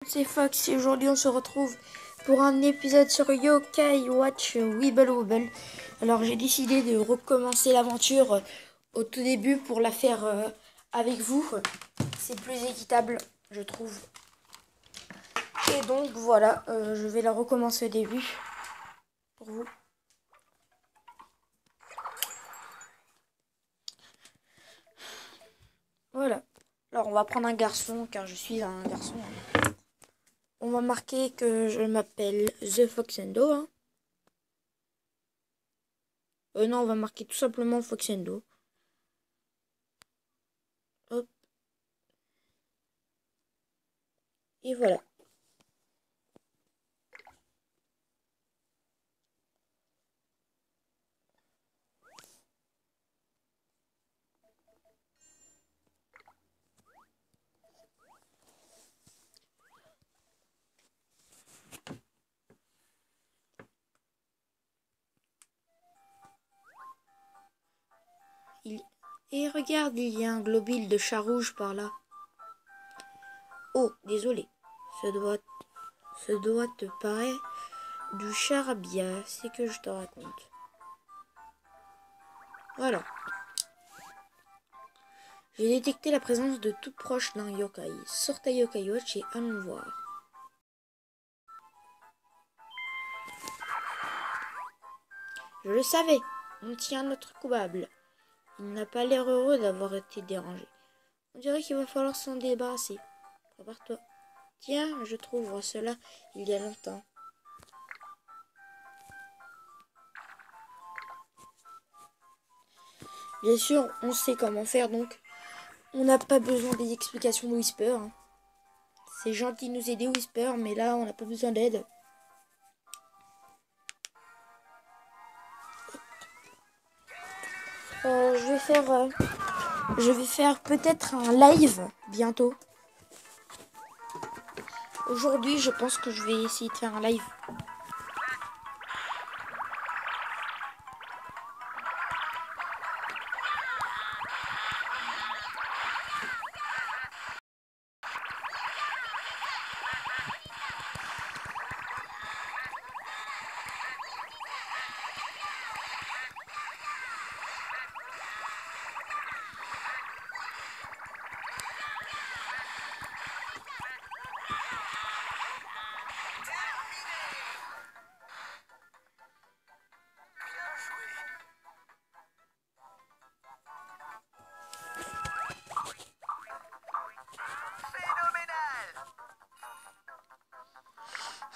c'est Fox et aujourd'hui on se retrouve pour un épisode sur Yokai Watch Wibble Wobble. Alors j'ai décidé de recommencer l'aventure au tout début pour la faire avec vous. C'est plus équitable, je trouve. Et donc voilà, je vais la recommencer au début pour vous. Voilà. Alors on va prendre un garçon car je suis un garçon. On va marquer que je m'appelle The Foxendo. Hein. Non, on va marquer tout simplement Foxendo. Hop. Et voilà. Et regarde, il y a un globule de chat rouge par là. Oh, désolé. Ce doit te paraître du charabia, c'est que je te raconte. Voilà. J'ai détecté la présence de tout proche d'un yokai. Sors ta yokai watch et allons voir. Je le savais. On tient notre coupable. Il n'a pas l'air heureux d'avoir été dérangé. On dirait qu'il va falloir s'en débarrasser. Prépare-toi. Tiens, je trouve cela il y a longtemps. Bien sûr, on sait comment faire, donc on n'a pas besoin des explications de Whisper. Hein. C'est gentil de nous aider, Whisper, mais là, on n'a pas besoin d'aide. Je vais faire peut-être un live bientôt. Aujourd'hui, je pense que je vais essayer de faire un live.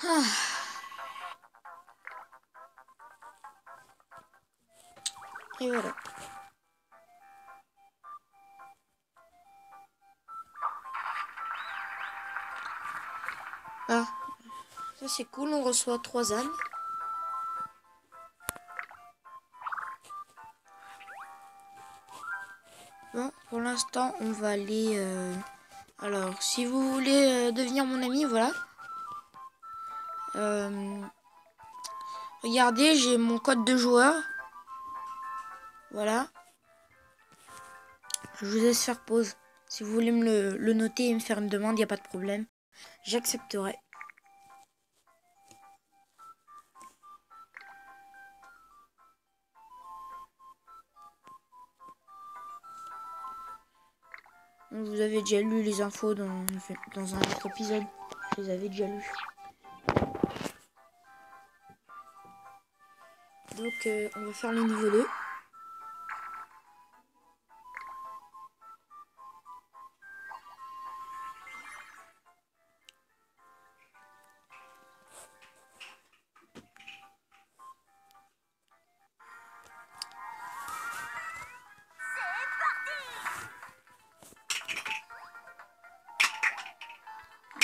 Ah. Et voilà. Ah, ça c'est cool, on reçoit 3 âmes. Bon, pour l'instant, on va aller... Alors, si vous voulez devenir mon ami, voilà. Regardez, j'ai mon code de joueur. Voilà. Je vous laisse faire pause. Si vous voulez me le noter et me faire une demande, il n'y a pas de problème. J'accepterai. Vous avez déjà lu les infos dans un autre épisode. Je les avais déjà lus. Donc, on va faire le niveau 2.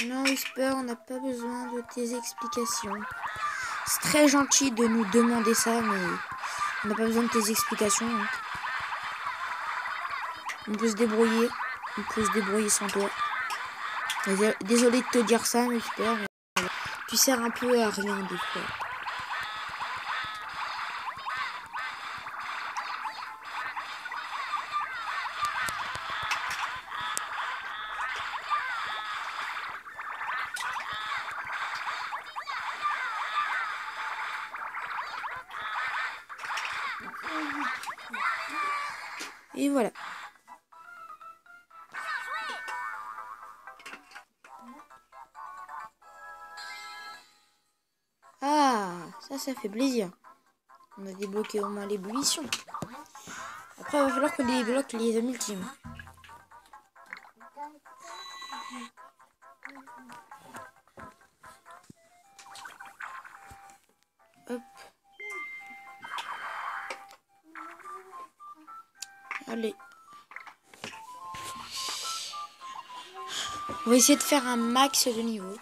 Non, Whisper, on n'a pas besoin de tes explications. C'est très gentil de nous demander ça, mais on n'a pas besoin de tes explications. Hein. On peut se débrouiller. On peut se débrouiller sans toi. Désolé de te dire ça, Whisper, mais tu sers un peu à rien des fois. Et voilà. Ah, ça fait plaisir. On a débloqué au moins l'ébullition. Après, il va falloir qu'on débloque les hommes ultimes. Hop. Allez. On va essayer de faire un max de niveau.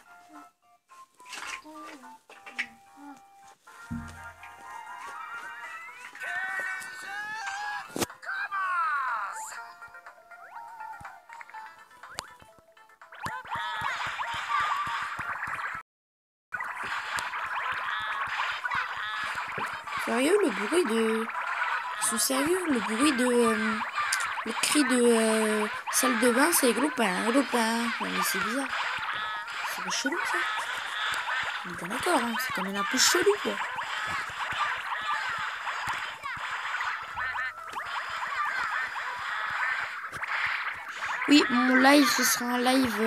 Sérieux, le bruit de... Ils sont sérieux, le bruit de... le cri de salle de bain, c'est glopin, glopin. Ouais, mais c'est bizarre. C'est pas chelou, ça. On est bien d'accord, hein. C'est quand même un peu chelou, quoi. Oui, mon live, ce sera un live...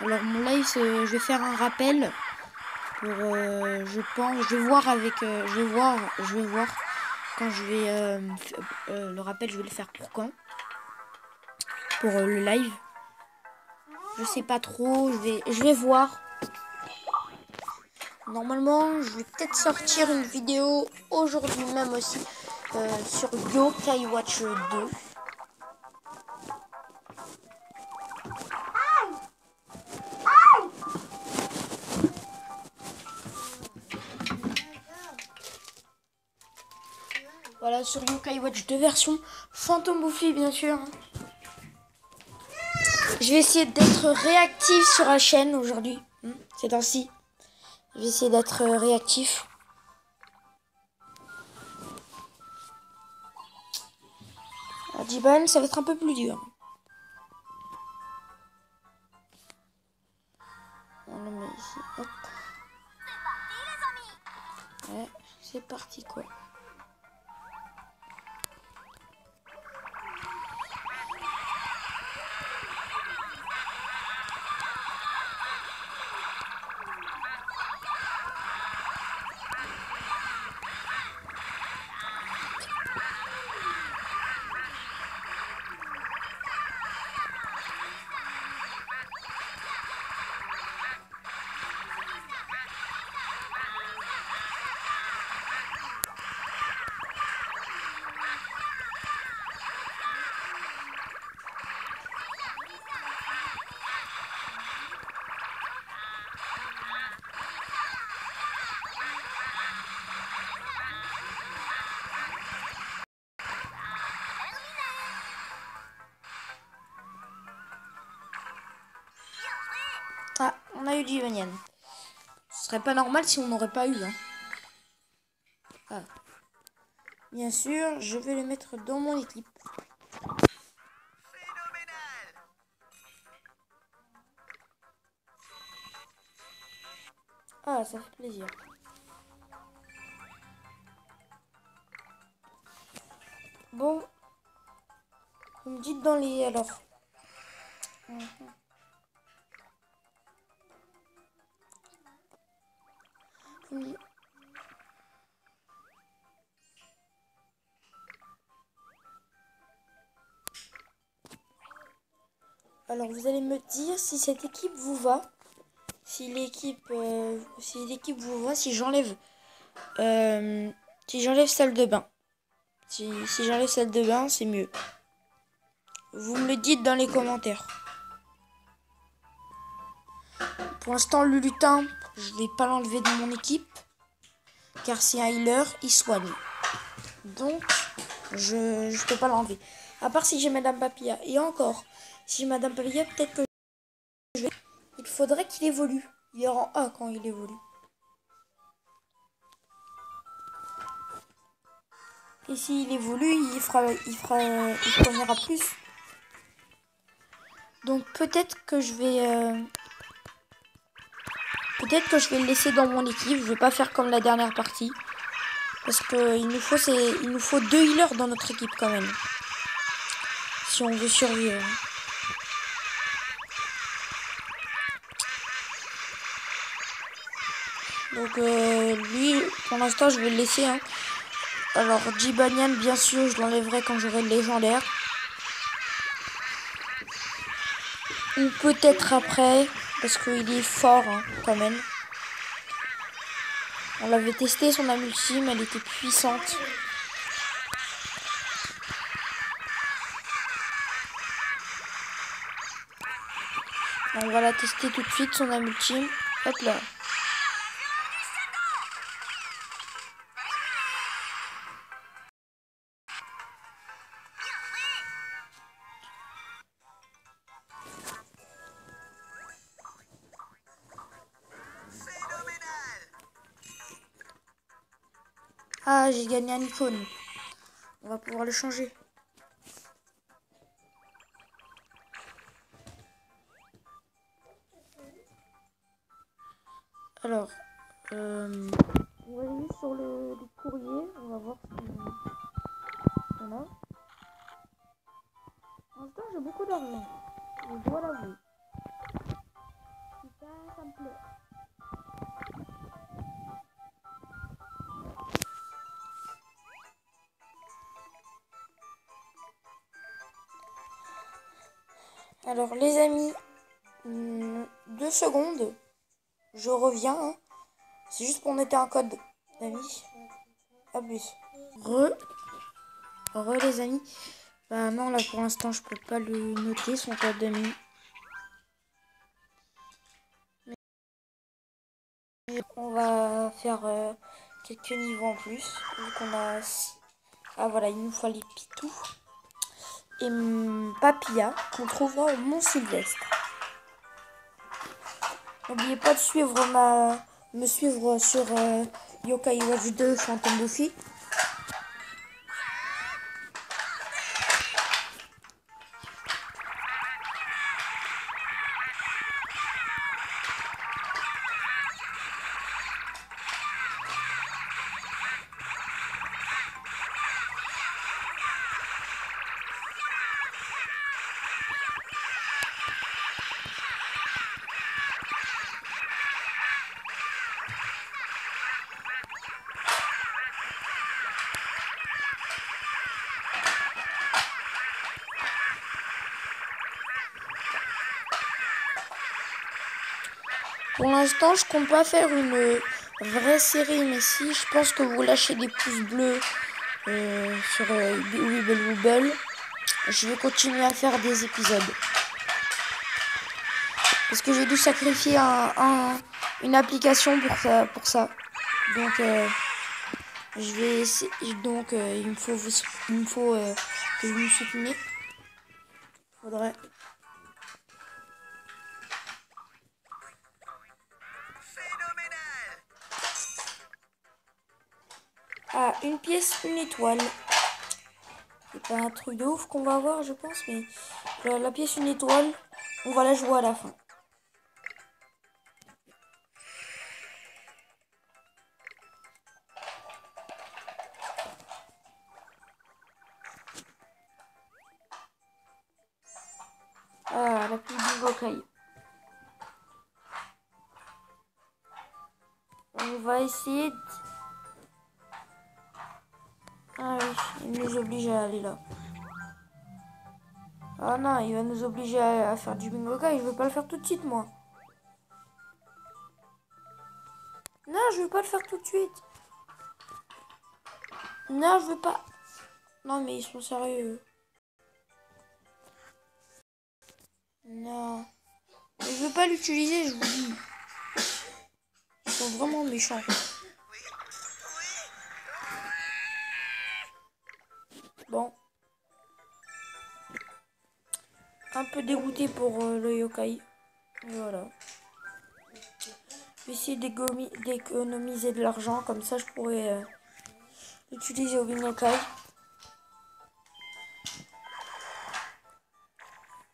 alors, mon live, je vais faire un rappel. Pour, je pense, je vais voir avec... je vais voir quand je vais... le rappel, je vais le faire pour quand? Pour le live. Je sais pas trop, je vais voir. Normalement, je vais peut-être sortir une vidéo aujourd'hui même aussi sur Yo-Kai Watch 2. Voilà, sur Yo-Kai Watch 2 version Fantôme Bouffly, bien sûr. Je vais essayer d'être réactif sur la chaîne aujourd'hui. C'est ainsi. Je vais essayer d'être réactif. À 10 balles, ça va être un peu plus dur. On le met ici. Hop. Ouais, c'est parti quoi. Ah, on a eu du Union. Ce serait pas normal si on n'aurait pas eu. Hein. Ah. Bien sûr, je vais le mettre dans mon équipe. Ah, ça fait plaisir. Bon. Vous me dites dans les... Alors. Alors, vous allez me dire si cette équipe vous va. Si l'équipe vous va, si j'enlève salle de bain. Si j'enlève salle de bain, c'est mieux. Vous me le dites dans les commentaires. Pour l'instant, le lutin, je vais pas l'enlever de mon équipe. Car c'est un healer, il soigne. Donc, je peux pas l'enlever. À part si j'ai Madame Papilla. Et encore, si j'ai Madame Papilla, peut-être que je vais... Il faudrait qu'il évolue. Il est en A quand il évolue. Et s'il évolue, il soignera plus. Donc peut-être que je vais... Peut-être que je vais le laisser dans mon équipe. Je vais pas faire comme la dernière partie. Parce qu'il nous faut 2 healers dans notre équipe quand même. si on veut survivre. Donc lui, pour l'instant, je vais le laisser. Hein. Alors, Jibanian, bien sûr, je l'enlèverai quand j'aurai le légendaire. Ou peut-être après, parce qu'il est fort hein, quand même. On l'avait testé, son âme ultime, elle était puissante. On va la tester tout de suite, son âme ultime. Hop là. Ah, j'ai gagné un icône. On va pouvoir le changer. Alors, on va aller sur le courrier. On va voir ce qu'on a. En même temps, j'ai beaucoup d'argent. Je dois l'avouer. Ça me plaît. Alors, les amis, 2 secondes. Je reviens. Hein. C'est juste pour noter un code, d'amis. À plus. Re les amis. Bah non, là pour l'instant, je peux pas le noter, son code d'amis. On va faire quelques niveaux en plus. Vu qu'on a... Ah voilà, il nous faut les pitous. Et Papilla, qu'on trouvera au Mont Sylvestre. N'oubliez pas de me suivre sur Yokai Watch 2 Phantom Buffy. Pour l'instant, je compte pas faire une vraie série, mais si, je pense que vous lâchez des pouces bleus sur Wibble, je vais continuer à faire des épisodes. Parce que j'ai dû sacrifier une application pour ça. Donc, je vais essayer. Donc, il me faut que vous me souteniez. Faudrait. Ah, une pièce, une étoile. C'est pas un truc de ouf qu'on va avoir, je pense, mais la pièce, une étoile, on va la jouer à la fin. Ah, la plus du Gokai. On va essayer de... Ah oui, il nous oblige à aller là. Ah non, il va nous obliger à faire du Bingokai. Je veux pas le faire tout de suite, moi. Non, je veux pas le faire tout de suite. Non, je veux pas. Non, mais ils sont sérieux. Non. Mais je veux pas l'utiliser, je vous dis. Ils sont vraiment méchants. Bon. Un peu dégoûté pour le yokai. Et voilà. Je vais essayer d'économiser de l'argent. Comme ça, je pourrais l'utiliser au Bingokai.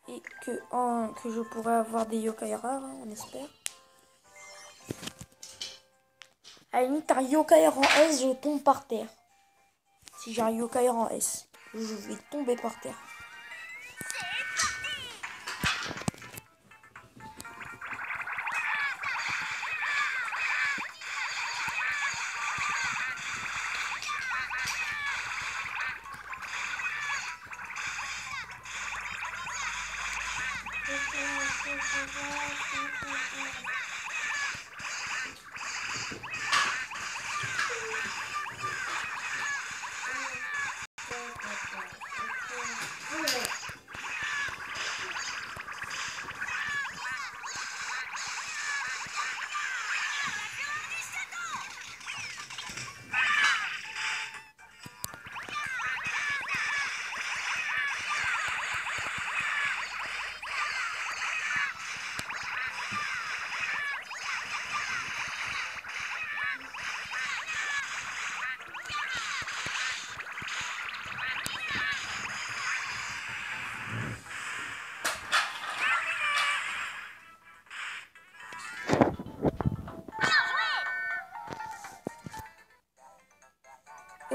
Et que je pourrais avoir des yokai rares, hein, on espère. À la limite, un yokai en S, je tombe par terre. Si j'ai un yokai en S, je vais tomber par terre.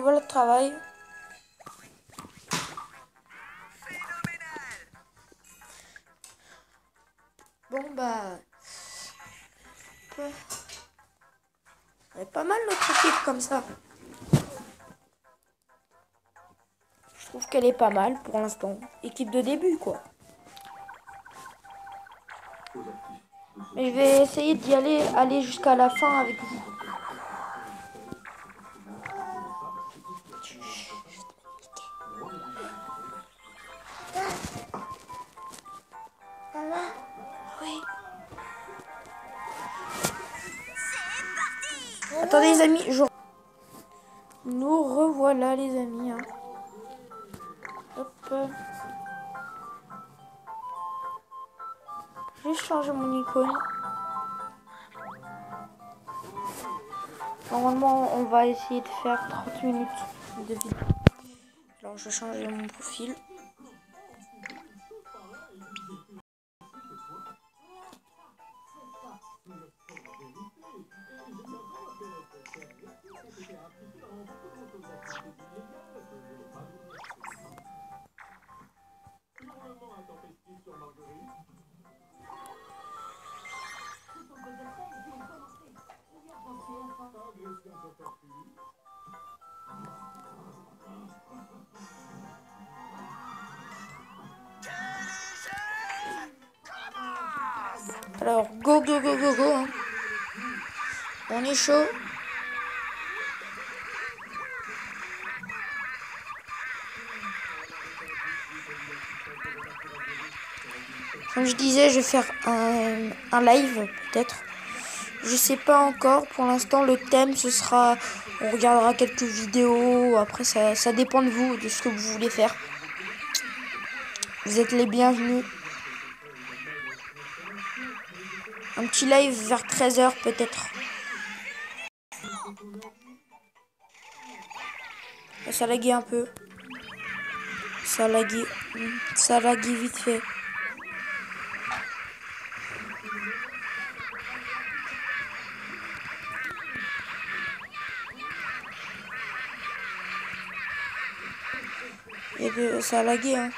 Et voilà le travail. Bon bah... Elle est pas mal notre équipe comme ça. Je trouve qu'elle est pas mal pour l'instant. Équipe de début quoi. Mais je vais essayer d'y aller jusqu'à la fin avec vous. Oui. Attendez les amis, nous revoilà les amis. Hein. Hop. J'ai changé mon icône. Normalement, on va essayer de faire 30 minutes de vidéo. Alors, je vais changer mon profil. Alors, go, go, go, go, go. Hein. On est chaud. Comme je disais, je vais faire un live, peut-être. Je sais pas encore. Pour l'instant, le thème, ce sera... On regardera quelques vidéos. Après, ça dépend de vous, de ce que vous voulez faire. Vous êtes les bienvenus. Un petit live vers 13h, peut-être. Ça laguait un peu. Ça laguait vite fait. Et puis, ça a lagué. Hein.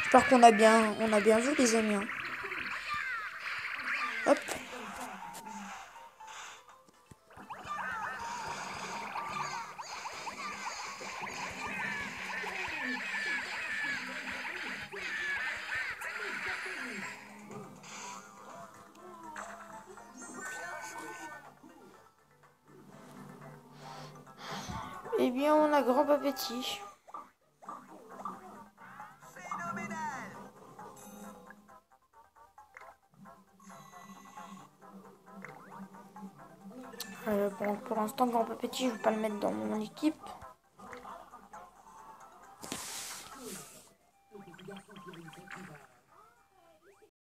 J'espère qu'on a bien vu les amis. Hein. Hop. Eh bien, on a grand appétit. Bon, pour l'instant, grand appétit, je ne vais pas le mettre dans mon équipe.